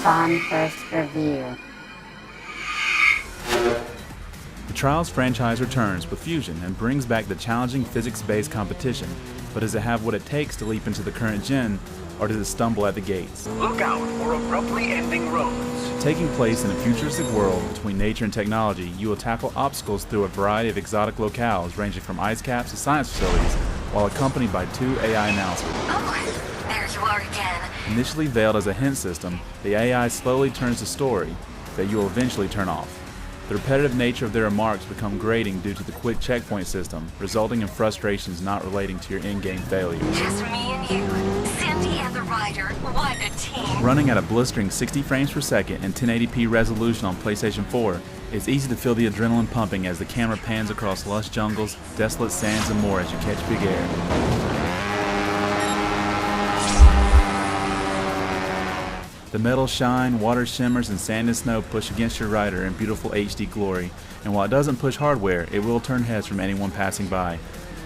SpawnFirst review. The Trials franchise returns with Fusion and brings back the challenging physics-based competition, but does it have what it takes to leap into the current gen, or does it stumble at the gates? Look out for abruptly ending roads. Taking place in a futuristic world between nature and technology, you will tackle obstacles through a variety of exotic locales ranging from ice caps to science facilities, while accompanied by 2 AI announcers. Oh, there you are again. Initially veiled as a hint system, the AI slowly turns to story that you will eventually turn off. The repetitive nature of their remarks become grating due to the quick checkpoint system, resulting in frustrations not relating to your in-game failures. Just me and you, Cindy and the rider. What a team! Running at a blistering 60 frames per second and 1080p resolution on PlayStation 4, it's easy to feel the adrenaline pumping as the camera pans across lush jungles, desolate sands, and more as you catch big air. The metals shine, water shimmers, and sand and snow push against your rider in beautiful HD glory, and while it doesn't push hardware, it will turn heads from anyone passing by.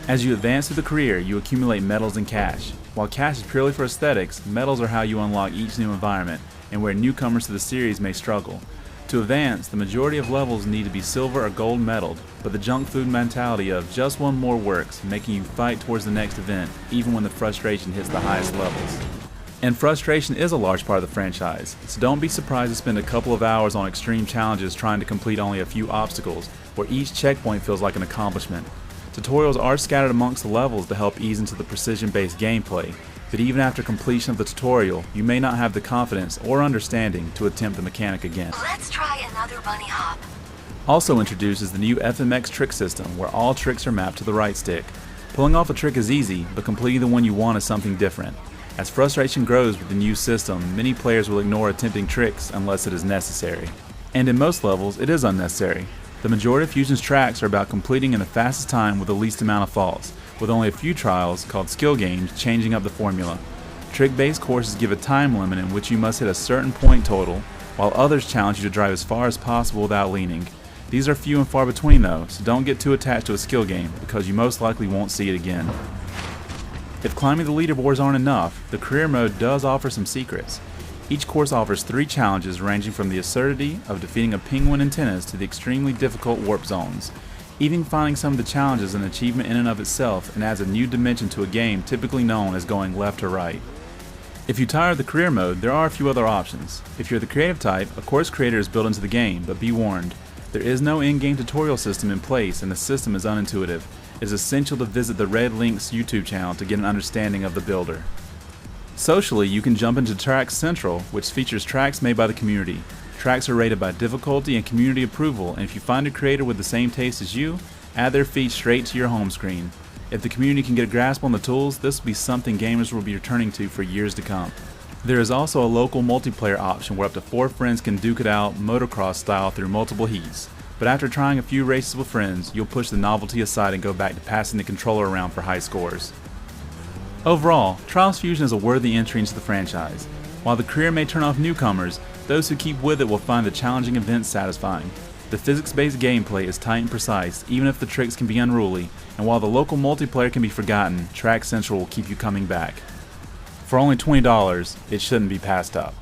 As you advance through the career, you accumulate medals and cash. While cash is purely for aesthetics, medals are how you unlock each new environment, and where newcomers to the series may struggle. To advance, the majority of levels need to be silver or gold medaled, but the junk food mentality of just one more works, making you fight towards the next event, even when the frustration hits the highest levels. And frustration is a large part of the franchise, so don't be surprised to spend a couple of hours on extreme challenges trying to complete only a few obstacles, where each checkpoint feels like an accomplishment. Tutorials are scattered amongst the levels to help ease into the precision-based gameplay, but even after completion of the tutorial, you may not have the confidence or understanding to attempt the mechanic again. Let's try another bunny hop. Also introduced is the new FMX trick system, where all tricks are mapped to the right stick. Pulling off a trick is easy, but completing the one you want is something different. As frustration grows with the new system, many players will ignore attempting tricks unless it is necessary. And in most levels, it is unnecessary. The majority of Fusion's tracks are about completing in the fastest time with the least amount of faults, with only a few trials, called skill games, changing up the formula. Trick-based courses give a time limit in which you must hit a certain point total, while others challenge you to drive as far as possible without leaning. These are few and far between though, so don't get too attached to a skill game, because you most likely won't see it again. If climbing the leaderboards aren't enough, the career mode does offer some secrets. Each course offers 3 challenges ranging from the absurdity of defeating a penguin in tennis to the extremely difficult warp zones. Even finding some of the challenges an achievement in and of itself, and adds a new dimension to a game typically known as going left or right. If you tire of the career mode, there are a few other options. If you're the creative type, a course creator is built into the game, but be warned, there is no in-game tutorial system in place and the system is unintuitive. It is essential to visit the Red Link's YouTube channel to get an understanding of the builder. Socially, you can jump into Tracks Central, which features tracks made by the community. Tracks are rated by difficulty and community approval, and if you find a creator with the same taste as you, add their feed straight to your home screen. If the community can get a grasp on the tools, this will be something gamers will be returning to for years to come. There is also a local multiplayer option where up to 4 friends can duke it out motocross style through multiple heats. But after trying a few races with friends, you'll push the novelty aside and go back to passing the controller around for high scores. Overall, Trials Fusion is a worthy entry into the franchise. While the career may turn off newcomers, those who keep with it will find the challenging events satisfying. The physics-based gameplay is tight and precise, even if the tricks can be unruly, and while the local multiplayer can be forgotten, Track Central will keep you coming back. For only $20, it shouldn't be passed up.